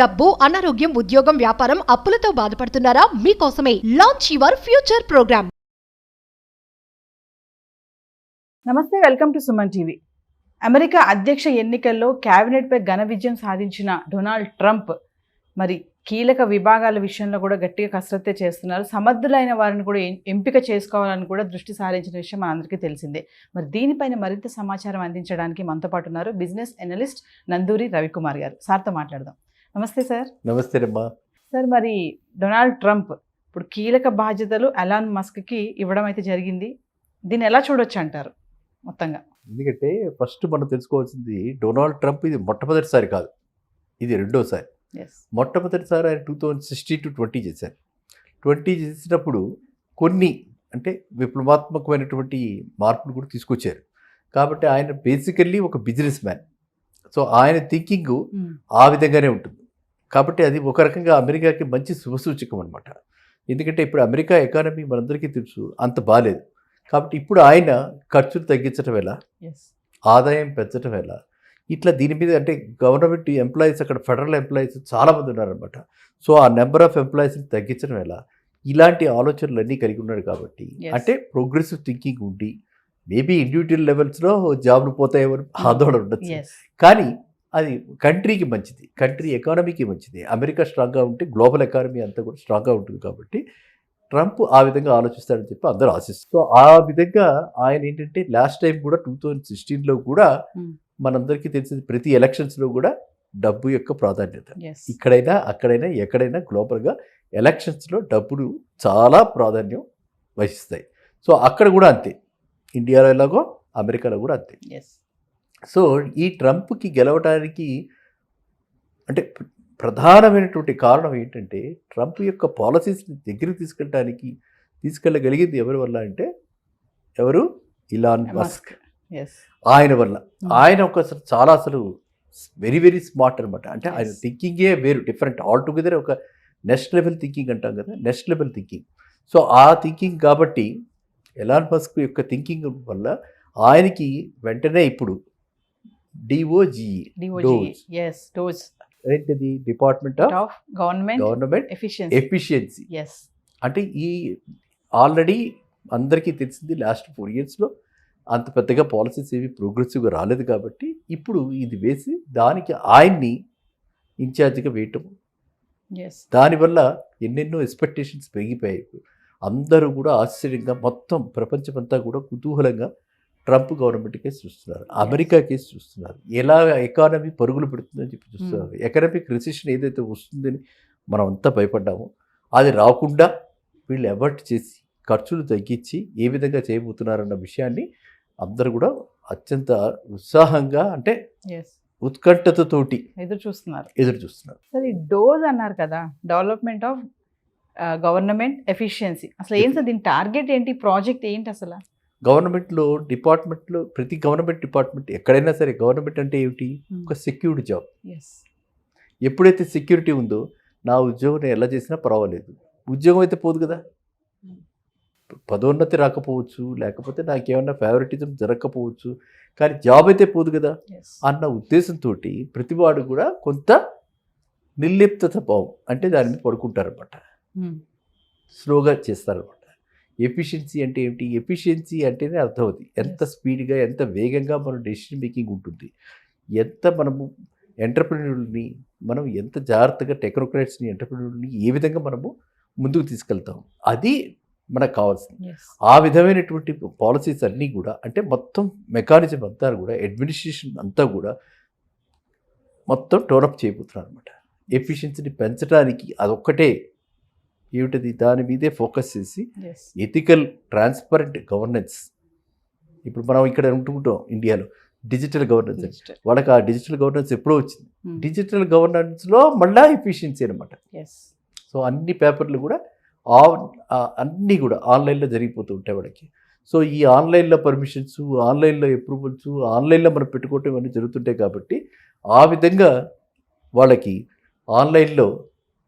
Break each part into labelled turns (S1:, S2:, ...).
S1: డబ్బు, అనారోగ్యం, ఉద్యోగం, వ్యాపారం, అప్పులతో బాధపడుతున్నారా? మీకోసమే లాంచ్ యువర్ ఫ్యూచర్ ప్రోగ్రామ్.
S2: నమస్తే, welcome to Suman TV. America అధ్యక్ష ఎన్నికల్లో క్యాబినెట్పై ఘన విజయం సాధించిన డొనాల్డ్ ట్రంప్ మరి కీలక విభాగాల విషయంలో కూడా గట్టిగా కసరత్తే చేస్తున్నారు. సమర్థులైన వారిని కూడా ఎంపిక చేసుకోవాలని కూడా దృష్టి సారించిన విషయం మనందరికీ తెలిసిందే. మరి దీనిపైన మరింత సమాచారం అందించడానికి మనతో పాటు ఉన్నారు బిజినెస్ అనలిస్ట్ నందూరి రవికుమార్ గారు. సార్తో మాట్లాడదాం. నమస్తే సార్.
S3: నమస్తే అమ్మా.
S2: సార్, మరి డొనాల్డ్ ట్రంప్ ఇప్పుడు కీలక బాధ్యతలు ఎలాన్ మస్క్కి ఇవ్వడం అయితే జరిగింది. దీన్ని ఎలా చూడొచ్చు అంటారు మొత్తంగా?
S3: ఎందుకంటే ఫస్ట్ మనం తెలుసుకోవాల్సింది, డొనాల్డ్ ట్రంప్ ఇది మొట్టమొదటిసారి కాదు, ఇది రెండోసారి. మొట్టమొదటిసారి ఆయన 2016 to 20 చేశారు. 20 చేసినప్పుడు కొన్ని అంటే విప్లవాత్మకమైనటువంటి మార్పులు కూడా తీసుకొచ్చారు. కాబట్టి ఆయన బేసికల్లీ ఒక బిజినెస్ మ్యాన్. సో ఆయన థింకింగ్ ఆ విధంగానే ఉంటుంది. కాబట్టి అది ఒక రకంగా అమెరికాకి మంచి శుభసూచకం అనమాట. ఎందుకంటే ఇప్పుడు అమెరికా ఎకానమీ మనందరికీ తెలుసు అంత బాగాలేదు. కాబట్టి ఇప్పుడు ఆయన ఖర్చులు తగ్గించడం ఎలా, ఆదాయం పెంచడం ఎలా, ఇట్లా దీని మీద అంటే గవర్నమెంట్ ఎంప్లాయీస్, అక్కడ ఫెడరల్ ఎంప్లాయీస్ చాలామంది ఉన్నారనమాట. సో ఆ నెంబర్ ఆఫ్ ఎంప్లాయీస్ని తగ్గించడం ఎలా, ఇలాంటి ఆలోచనలన్నీ కలిగి ఉన్నాడు. కాబట్టి అంటే ప్రోగ్రెసివ్ థింకింగ్ ఉండి మేబీ ఇండివిజువల్ లెవెల్స్లో జాబ్లు పోతాయేమో ఆందోళన ఉండొచ్చు. కానీ అది కంట్రీకి మంచిది, కంట్రీ ఎకానమీకి మంచిది. అమెరికా స్ట్రాంగ్గా ఉంటే గ్లోబల్ ఎకానమీ అంతా కూడా స్ట్రాంగ్గా ఉంటుంది. కాబట్టి ట్రంప్ ఆ విధంగా ఆలోచిస్తాడని చెప్పి అందరూ ఆశిస్తారు. సో ఆ విధంగా ఆయన ఏంటంటే లాస్ట్ టైం కూడా 2016లో కూడా మనందరికీ తెలిసింది, ప్రతి ఎలక్షన్స్లో కూడా డబ్బు యొక్క ప్రాధాన్యత. ఇక్కడైనా అక్కడైనా ఎక్కడైనా గ్లోబల్గా ఎలక్షన్స్లో డబ్బులు చాలా ప్రాధాన్యం వహిస్తాయి. సో అక్కడ కూడా అంతే, ఇండియాలో ఎలాగో అమెరికాలో కూడా అంతే. సో ఈ ట్రంప్కి గెలవడానికి అంటే ప్రధానమైనటువంటి కారణం ఏంటంటే, ట్రంప్ యొక్క పాలసీస్ని దగ్గరికి తీసుకెళ్ళగలిగింది ఎవరి వల్ల అంటే, ఎవరు? Elon Musk. ఆయన వల్ల. ఆయన ఒక చాలా అసలు వెరీ వెరీ స్మార్ట్ అనమాట. అంటే ఆయన థింకింగే వేరు, డిఫరెంట్ ఆల్టుగెదర్. ఒక నెక్స్ట్ లెవెల్ థింకింగ్ అంటాం కదా, నెక్స్ట్ లెవెల్ థింకింగ్. సో ఆ థింకింగ్ కాబట్టి ఎలాన్ మస్క్ యొక్క థింకింగ్ వల్ల ఆయనకి వెంటనే ఇప్పుడు DOGE ఏంటిది, డిపార్ట్మెంట్ ఆఫ్ గవర్నమెంట్ ఎఫిషియన్సీ. అంటే ఈ ఆల్రెడీ అందరికీ తెలిసింది, లాస్ట్ 4 yearsలో అంత పెద్దగా పాలసీస్ ఏవి ప్రోగ్రెసివ్గా రాలేదు. కాబట్టి ఇప్పుడు ఇది వేసి దానికి ఆయన్ని ఇన్ఛార్జిగా వేయటం, దానివల్ల ఎన్నెన్నో ఎక్స్పెక్టేషన్స్ పెరిగిపోయాయి. అందరూ కూడా ఆశ్చర్యంగా, మొత్తం ప్రపంచమంతా కూడా కుతూహలంగా ట్రంప్ గవర్నమెంట్ కేసు చూస్తున్నారు, అమెరికా కేసు చూస్తున్నారు, ఎలా ఎకానమీ పరుగులు పెడుతుందని చెప్పి చూస్తున్నారు. ఎకనామిక్ రిసెషన్ ఏదైతే వస్తుందని మనం అంతా భయపడ్డామో అది రాకుండా వీళ్ళు ఎవర్ట్ చేసి ఖర్చులు తగ్గించి ఏ విధంగా చేయబోతున్నారన్న విషయాన్ని అందరూ కూడా అత్యంత ఉత్సాహంగా, అంటే ఉత్కంఠతతోటి ఎదురు చూస్తున్నారు.
S2: సరే, డోజ్ అన్నారు కదా, డెవలప్మెంట్ ఆఫ్ గవర్నమెంట్ ఎఫిషియన్సీ. అసలు ఏంటి దీని టార్గెట్ ఏంటి, ప్రాజెక్ట్ ఏంటి అసలు?
S3: గవర్నమెంట్లో డిపార్ట్మెంట్లో, ప్రతి గవర్నమెంట్ డిపార్ట్మెంట్ ఎక్కడైనా సరే, గవర్నమెంట్ అంటే ఏమిటి, ఒక సెక్యూరిటీ జాబ్. ఎప్పుడైతే సెక్యూరిటీ ఉందో, నా ఉద్యోగం నేను ఎలా చేసినా పర్వాలేదు, ఉద్యోగం అయితే పోదు కదా, పదోన్నతి రాకపోవచ్చు, లేకపోతే నాకేమన్నా ఫేవరెటిజం జరగకపోవచ్చు, కానీ జాబ్ అయితే పోదు కదా అన్న ఉద్దేశంతో ప్రతివాడు కూడా కొంత నిర్లిప్తత భావం, అంటే దాని మీద పడుకుంటారనమాట, స్లోగా చేస్తారనమాట. ఎఫిషియన్సీ అంటే ఏమిటి? ఎఫిషియన్సీ అంటేనే అర్థం అవుతుంది, ఎంత స్పీడ్గా, ఎంత వేగంగా మనం డెసిషన్ మేకింగ్ ఉంటుంది, ఎంత మనము ఎంటర్ప్రెన్యూర్ని, మనం ఎంత జాగ్రత్తగా టెక్నోక్రాట్స్ని, ఎంటర్ప్రెన్యూర్ని ఏ విధంగా మనము ముందుకు తీసుకెళ్తాం, అది మనకు కావాల్సింది. ఆ విధమైనటువంటి పాలసీస్ అన్నీ కూడా, అంటే మొత్తం మెకానిజం అంతా కూడా, అడ్మినిస్ట్రేషన్ అంతా కూడా మొత్తం టోనప్ చేయబోతున్నారు అనమాట. ఎఫిషియన్సీని పెంచడానికి అదొక్కటే ఏమిటది, దాని మీదే ఫోకస్ చేసి ఎథికల్ ట్రాన్స్పరెంట్ గవర్నెన్స్. ఇప్పుడు మనం ఇక్కడ ఉంటుకుంటాం ఇండియాలో డిజిటల్ గవర్నెన్స్, వాళ్ళకి ఆ డిజిటల్ గవర్నెన్స్ ఎప్పుడో వచ్చింది. డిజిటల్ గవర్నెన్స్లో మళ్ళీ ఎఫిషియన్సీ అనమాట. సో అన్ని పేపర్లు కూడా అన్నీ కూడా ఆన్లైన్లో జరిగిపోతూ ఉంటాయి వాళ్ళకి. సో ఈ ఆన్లైన్లో పర్మిషన్స్, ఆన్లైన్లో అప్రూవల్స్, ఆన్లైన్లో మనం పెట్టుకోవటం ఇవన్నీ జరుగుతుంటాయి. కాబట్టి ఆ విధంగా వాళ్ళకి ఆన్లైన్లో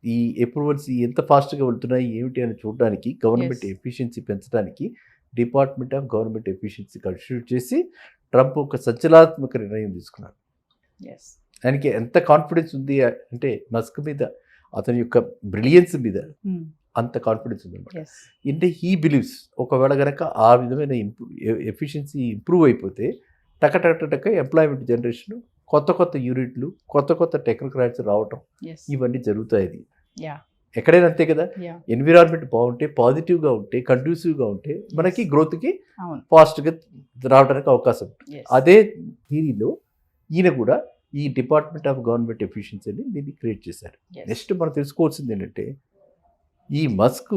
S3: ఈ అప్రూవల్స్ ఎంత ఫాస్ట్గా వెళ్తున్నాయి ఏమిటి అని చూడడానికి, గవర్నమెంట్ ఎఫిషియన్సీ పెంచడానికి department of government efficiency constitute చేసి ట్రంప్ ఒక సంచలనాత్మక నిర్ణయం తీసుకున్నారు. ఆయనకి ఎంత కాన్ఫిడెన్స్ ఉంది అంటే మస్క్ మీద, అతని యొక్క బ్రిలియన్స్ మీద అంత కాన్ఫిడెన్స్ ఉందన్నమాట. అంటే హీ బిలీవ్స్ ఒకవేళ కనుక ఆ విధమైన ఎఫిషియన్సీ ఇంప్రూవ్ అయిపోతే టక ఎంప్లాయ్మెంట్ జనరేషన్, కొత్త కొత్త యూనిట్లు, కొత్త కొత్త టెక్నోక్రాట్స్ రావటం, ఇవన్నీ జరుగుతాయి. ఎక్కడైనా అంతే కదా, ఎన్విరాన్మెంట్ బాగుంటే, పాజిటివ్గా ఉంటే, కండ్యూసివ్గా ఉంటే మనకి గ్రోత్కి ఫాస్ట్గా రావడానికి అవకాశం ఉంటుంది. అదే థీరీలో ఈయన కూడా ఈ డిపార్ట్మెంట్ ఆఫ్ గవర్నమెంట్ ఎఫిషియన్సీని దీన్ని క్రియేట్ చేశారు. నెక్స్ట్ మనం తెలుసుకోవాల్సింది ఏంటంటే, ఈ మస్క్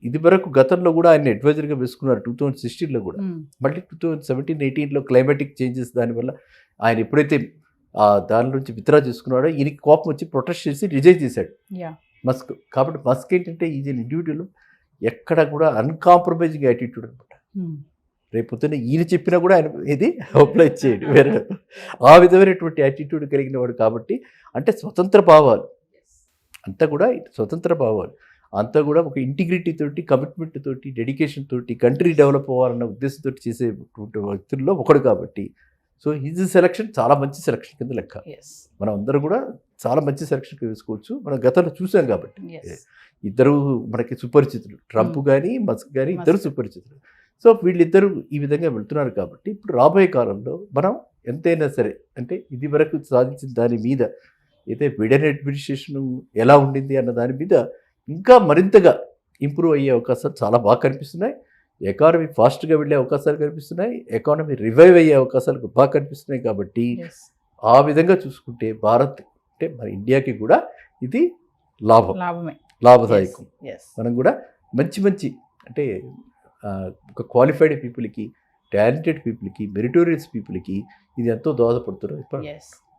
S3: ఇది వరకు గతంలో కూడా ఆయన అడ్వైజర్గా వేసుకున్నారు 2016లో కూడా. మళ్ళీ 2017-18లో క్లైమాటిక్ చేంజెస్ దానివల్ల ఆయన ఎప్పుడైతే దాని నుంచి విత్డ్రా చేసుకున్నాడో ఈయనకి కోపం వచ్చి ప్రొటెస్ట్ చేసి రిజైన్ చేశాడు మస్క్. కాబట్టి మస్క్ ఏంటంటే ఈజ్ అన్ ఇండివిజువల్, ఎక్కడ కూడా అన్కాంప్రమైజింగ్ యాటిట్యూడ్ అనమాట. రేపొద్దున ఈయన చెప్పినా కూడా ఆయన ఇది అప్లై చేయడు వేరే, ఆ విధమైనటువంటి యాటిట్యూడ్ కలిగిన వాడు. కాబట్టి అంటే స్వతంత్ర భావాలు అంతా కూడా స్వతంత్ర భావాలు అంతా కూడా ఒక ఇంటిగ్రిటీ తోటి, కమిట్మెంట్ తోటి, డెడికేషన్ తోటి, కంట్రీ డెవలప్ అవ్వాలన్న ఉద్దేశంతో చేసేటువంటి వ్యక్తుల్లో ఒకడు. కాబట్టి సో హిజ్ సెలక్షన్ చాలా మంచి సెలక్షన్ కింద లెక్క. మనం అందరూ కూడా చాలా మంచి సెలక్షన్ వేసుకోవచ్చు. మనం గతంలో చూసాం కాబట్టి ఇద్దరు మనకి సుపరిచితులు, ట్రంప్ కానీ మస్క్ కానీ ఇద్దరు సుపరిచితులు. సో వీళ్ళిద్దరూ ఈ విధంగా వెళ్తున్నారు. కాబట్టి ఇప్పుడు రాబోయే కాలంలో మనం ఎంతైనా సరే అంటే ఇది వరకు సాధించిన దాని మీద అయితే బిడెన్ అడ్మినిస్ట్రేషన్ ఎలా ఉండింది అన్న దాని మీద ఇంకా మరింతగా ఇంప్రూవ్ అయ్యే అవకాశాలు చాలా బాగా కనిపిస్తున్నాయి. ఎకానమీ ఫాస్ట్గా వెళ్ళే అవకాశాలు కనిపిస్తున్నాయి. ఎకానమీ రివైవ్ అయ్యే అవకాశాలు బాగా కనిపిస్తున్నాయి. కాబట్టి ఆ విధంగా చూసుకుంటే భారత్ అంటే మన ఇండియాకి కూడా ఇది లాభదాయకం. మనం కూడా మంచి అంటే ఒక క్వాలిఫైడ్ పీపుల్కి, టాలెంటెడ్ పీపుల్కి, మెరిటోరియస్ పీపుల్కి ఇది ఎంతో దోహదపడుతున్నారు.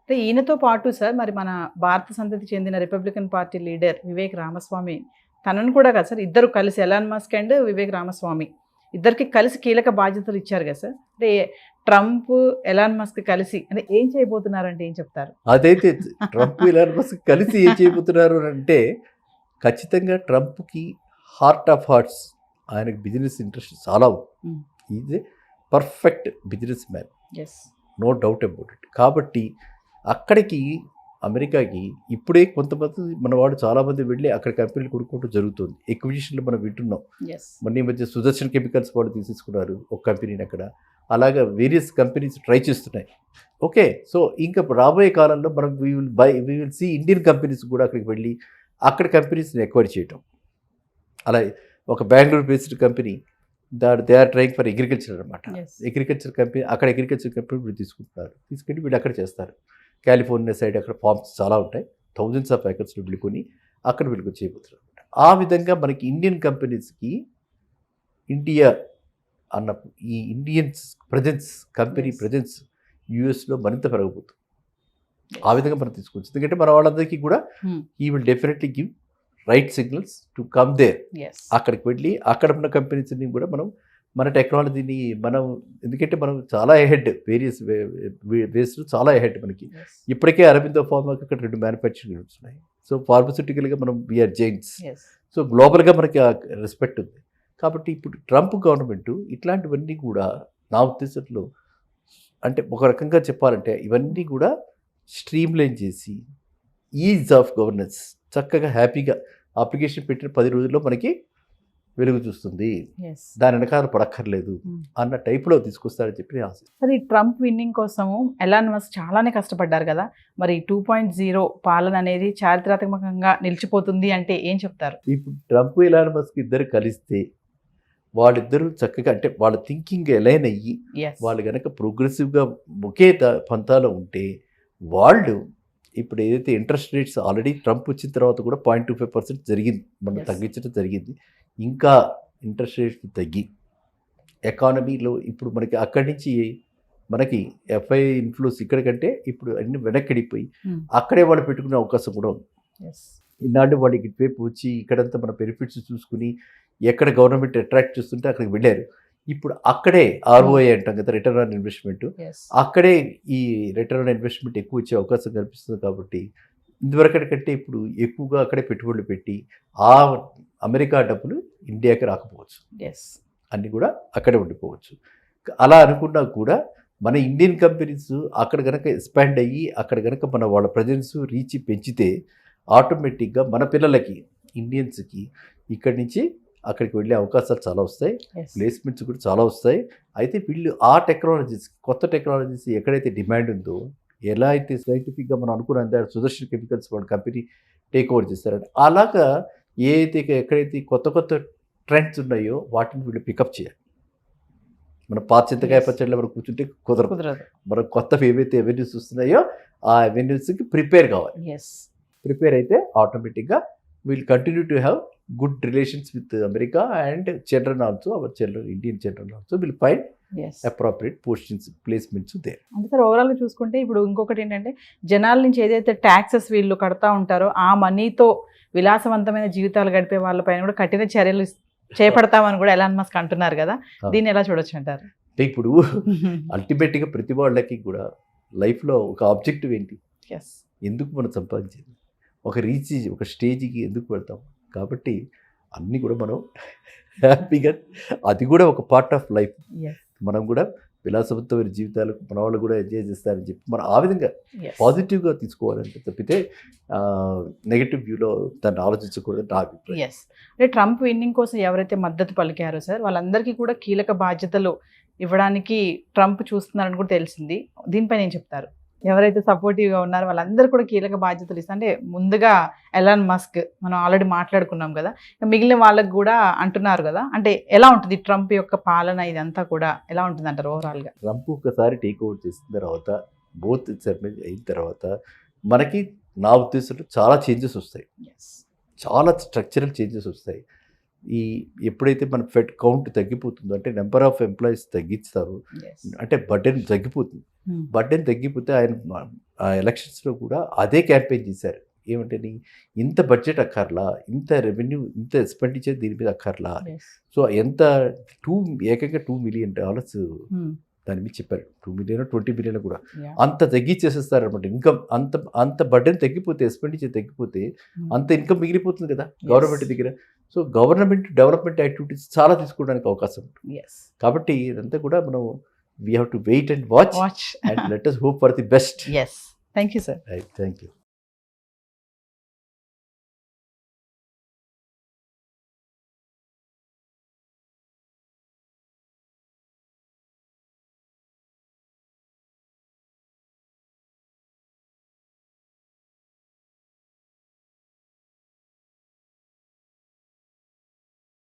S2: అంటే ఈయనతో పాటు సార్ మరి మన భారత సంతతి చెందిన Republican party leader Vivek Ramaswamy, తనను కూడా కదా సార్ ఇద్దరు కలిసి, Elon Musk and Vivek Ramaswamy ఇద్దరికి కలిసి కీలక బాధ్యతలు ఇచ్చారు కదా సార్. అంటే ట్రంప్ ఎలాన్ మస్క్ కలిసి అంటే ఏం చేయబోతున్నారంటే ఏం చెప్తారు?
S3: అదైతే ట్రంప్ ఎలాన్ మస్క్ కలిసి ఏం చేయబోతున్నారు అంటే ఖచ్చితంగా ట్రంప్కి హార్ట్ ఆఫ్ హార్ట్స్, ఆయనకు బిజినెస్ ఇంట్రెస్ట్ చాలా ఉంది. Is a perfect business man, no doubt about it. కాబట్టి అక్కడికి అమెరికాకి ఇప్పుడే కొంతమంది మనవాడు చాలామంది వెళ్ళి అక్కడ కంపెనీలు కొనుక్కోవడం జరుగుతుంది. ఎక్విజిషన్లో మనం వింటున్నాం. మొన్న ఈ మధ్య సుదర్శన్ కెమికల్స్ వాళ్ళు తీసేసుకున్నారు ఒక కంపెనీని అక్కడ. అలాగా వేరియస్ కంపెనీస్ ట్రై చేస్తున్నాయి. ఓకే, సో ఇంకా రాబోయే కాలంలో మనం we will see Indian companies కూడా అక్కడికి వెళ్ళి అక్కడ కంపెనీస్ని ఎక్వైర్ చేయటం. అలా ఒక Bengaluru based company they are trying for agriculture అనమాట. అగ్రికల్చర్ కంపెనీ అక్కడ అగ్రికల్చర్ కంపెనీ వీళ్ళు తీసుకెళ్ళి వీళ్ళు అక్కడ చేస్తారు. కాలిఫోర్నియా సైడ్ అక్కడ ఫార్మ్స్ చాలా ఉంటాయి, థౌజండ్స్ ఆఫ్ ఏకర్స్లో వెళ్ళుకొని అక్కడ వీళ్ళకి చేయబోతున్నారు అనమాట. ఆ విధంగా మనకి ఇండియన్ కంపెనీస్కి ఇండియా అన్న ఈ ఇండియన్స్ ప్రజెన్స్, కంపెనీ ప్రజెన్స్ యూఎస్లో మరింత పెరగబోతుంది. ఆ విధంగా మనం తీసుకోవచ్చు. ఎందుకంటే మన వాళ్ళందరికీ కూడా ఈ will definitely give right signals to come there. అక్కడికి వెళ్ళి అక్కడ ఉన్న కంపెనీస్ని కూడా మనం మన టెక్నాలజీని మనం, ఎందుకంటే మనం చాలా ఎహెడ్, వేరియస్ వేస్లో చాలా ఎహెడ్ మనకి. ఇప్పటికే అరబిందో ఫార్మాకి అక్కడ 2 మ్యానుఫ్యాక్చరింగ్ యూనిట్స్ ఉన్నాయి. సో ఫార్మస్యూటికల్గా మనం వీఆర్ జైంట్స్. సో గ్లోబల్గా మనకి రెస్పెక్ట్ ఉంది. కాబట్టి ఇప్పుడు ట్రంప్ గవర్నమెంట్ ఇట్లాంటివన్నీ కూడా నా ఉద్దేశంలో అంటే ఒక రకంగా చెప్పాలంటే ఇవన్నీ కూడా స్ట్రీమ్లైన్ చేసి ఈజ్ ఆఫ్ గవర్నెన్స్ చక్కగా హ్యాపీగా అప్లికేషన్ పెట్టిన 10 రోజుల్లో మనకి వెలుగు చూస్తుంది, దాని వెనకాల పడక్కర్లేదు అన్న టైప్లో తీసుకొస్తారని చెప్పి ఆశ.
S2: మరి ట్రంప్ విన్నింగ్ కోసము ఎలాన్ మస్క్ చాలానే కష్టపడ్డారు కదా, మరి 2.0 పాలన అనేది చారిత్రాత్మకంగా నిలిచిపోతుంది అంటే ఏం చెప్తారు?
S3: ఇప్పుడు ట్రంప్ ఎలాన్ మస్క్ ఇద్దరు కలిస్తే వాళ్ళిద్దరూ చక్కగా అంటే వాళ్ళ థింకింగ్ ఎలైన్ అయ్యి వాళ్ళు కనుక ప్రోగ్రెసివ్గా ఒకే పంతాలో ఉంటే వాళ్ళు ఇప్పుడు ఏదైతే ఇంట్రెస్ట్ రేట్స్ ఆల్రెడీ ట్రంప్ వచ్చిన తర్వాత కూడా 0.25% జరిగింది, మనం తగ్గించడం జరిగింది. ఇంకా ఇంట్రెస్ట్ రేట్స్ తగ్గి ఎకానమీలో ఇప్పుడు మనకి అక్కడి నుంచి మనకి ఎఫ్ఐ ఇన్ఫ్లూస్ ఇక్కడికంటే ఇప్పుడు అన్ని వెనక్కిడిపోయి అక్కడే వాళ్ళు పెట్టుకునే అవకాశం కూడా ఉంది. ఈనాడు వాళ్ళకి ఇటువైపు వచ్చి ఇక్కడంతా మన బెనిఫిట్స్ చూసుకుని ఎక్కడ గవర్నమెంట్ అట్రాక్ట్ చేస్తుంటే అక్కడికి వెళ్ళారు. ఇప్పుడు అక్కడే ఆర్ఓఐ అంటాం కదా, రిటర్న్ ఆన్ ఇన్వెస్ట్మెంట్, అక్కడే ఈ రిటర్న్ ఆన్ ఇన్వెస్ట్మెంట్ ఎక్కువ వచ్చే అవకాశం కనిపిస్తుంది. కాబట్టి ఇంతవరకటి కంటే ఇప్పుడు ఎక్కువగా అక్కడే పెట్టుబడులు పెట్టి ఆ అమెరికా డబ్బులు ఇండియాకి రాకపోవచ్చు, అన్నీ కూడా అక్కడే ఉండిపోవచ్చు. అలా అనుకున్నా కూడా మన ఇండియన్ కంపెనీస్ అక్కడ కనుక ఎక్స్పాండ్ అయ్యి అక్కడ కనుక మన వాళ్ళ ప్రజెన్స్ రీచ్ పెంచితే ఆటోమేటిక్గా మన పిల్లలకి ఇండియన్స్కి ఇక్కడి నుంచి అక్కడికి వెళ్ళే అవకాశాలు చాలా వస్తాయి, ప్లేస్మెంట్స్ కూడా చాలా వస్తాయి. అయితే వీళ్ళు ఆ టెక్నాలజీస్, కొత్త టెక్నాలజీస్ ఎక్కడైతే డిమాండ్ ఉందో, ఎలా అయితే సైంటిఫిక్గా మనం అనుకున్న సుదర్శన్ కెమికల్స్ వాళ్ళ కంపెనీ టేక్ ఓవర్ చేస్తారంటే అలాగా ఎక్కడైతే కొత్త కొత్త ట్రెండ్స్ ఉన్నాయో వాటిని వీళ్ళు పికప్ చేయాలి. మన పాత చింతకాయ పచ్చడిలో మనం కూర్చుంటే కుదరదు. మనం కొత్తవి ఏవైతే అవెన్యూస్ వస్తున్నాయో ఆ అవెన్యూస్కి ప్రిపేర్ కావాలి. ప్రిపేర్ అయితే ఆటోమేటిక్గా will continue to have good relations with America and children also, our children, Indian children also will find appropriate postings, placements there.
S2: అంటే సార్ ఓవరాల్గా చూసుకుంటే ఇప్పుడు ఇంకొకటి ఏంటంటే జనాల నుంచి ఏదైతే ట్యాక్సెస్ వీళ్ళు కడతా ఉంటారో ఆ మనీతో విలాసవంతమైన జీవితాలు గడిపే వాళ్ళపైన కూడా కఠిన చర్యలు చేపడతామని కూడా ఎలాన్ మస్క్ అంటున్నారు కదా, దీన్ని ఎలా చూడొచ్చు అంటారు?
S3: అంటే ఇప్పుడు అల్టిమేట్గా ప్రతి వాళ్ళకి కూడా లైఫ్లో ఒక ఆబ్జెక్టివ్ ఏంటి, ఎందుకు మనం సంపాదించేది, ఒక స్టేజ్కి ఎందుకు వెళ్తాం. కాబట్టి అన్నీ కూడా మనం హ్యాపీగా, అది కూడా ఒక పార్ట్ ఆఫ్ లైఫ్. మనం కూడా విలాసవంతమైన జీవితాలు మన వాళ్ళు కూడా ఎంజాయ్ చేస్తారని చెప్పి మనం ఆ విధంగా పాజిటివ్గా తీసుకోవాలంటే తప్పితే నెగటివ్ వ్యూలో దాన్ని ఆలోచించకూడదు నా అభిప్రాయం.
S2: అంటే ట్రంప్ విన్నింగ్ కోసం ఎవరైతే మద్దతు పలికారో సార్ వాళ్ళందరికీ కూడా కీలక బాధ్యతలు ఇవ్వడానికి ట్రంప్ చూస్తున్నారని కూడా తెలిసింది. దీనిపైన ఏం చెప్తారు? ఎవరైతే సపోర్టివ్గా ఉన్నారో వాళ్ళందరూ కూడా కీలక బాధ్యతలు ఇస్తారు. అంటే ముందుగా ఎలాన్ మస్క్ మనం ఆల్రెడీ మాట్లాడుకున్నాం కదా, మిగిలిన వాళ్ళకి కూడా అంటున్నారు కదా, అంటే ఎలా ఉంటుంది ట్రంప్ యొక్క పాలన, ఇదంతా కూడా ఎలా ఉంటుంది అంటారు ఓవరాల్గా?
S3: ట్రంప్ ఒకసారి టేక్ ఓవర్ చేసిన తర్వాత, బోత్ సర్మేజ్ అయిన తర్వాత మనకి నా ఉద్దేశంలో చాలా చేంజెస్ వస్తాయి, చాలా స్ట్రక్చరల్ చేంజెస్ వస్తాయి. ఎప్పుడైతే మన ఫెడ్ కౌంట్ తగ్గిపోతుందో, అంటే నెంబర్ ఆఫ్ ఎంప్లాయీస్ తగ్గిస్తారు, అంటే బర్డెన్ తగ్గిపోతుంది. బర్డెన్ తగ్గిపోతే ఆయన ఆ ఎలక్షన్స్లో కూడా అదే క్యాంపెయిన్ చేశారు. ఏమంటే ఇంత బడ్జెట్ అక్కర్లా, ఇంత రెవెన్యూ, ఇంత ఎక్స్పెండిచర్ దీని మీద అక్కర్లా. సో ఎంత ఏకంగా $2 million దాని మీద చెప్పారు. 2 million 20 million కూడా అంత తగ్గించేసేస్తారు అనమాట. ఇన్కమ్ అంత బర్డెన్ తగ్గిపోతే, ఎక్స్పెండిచర్ తగ్గిపోతే అంత ఇన్కమ్ మిగిలిపోతుంది కదా గవర్నమెంట్ దగ్గర. సో గవర్నమెంట్ డెవలప్మెంట్ యాక్టివిటీస్ చాలా తీసుకోవడానికి అవకాశం ఉంటుంది. కాబట్టి ఇదంతా కూడా మనం we have to wait and watch and let us hope for the best.
S2: Thank you, sir.
S3: Right, thank you.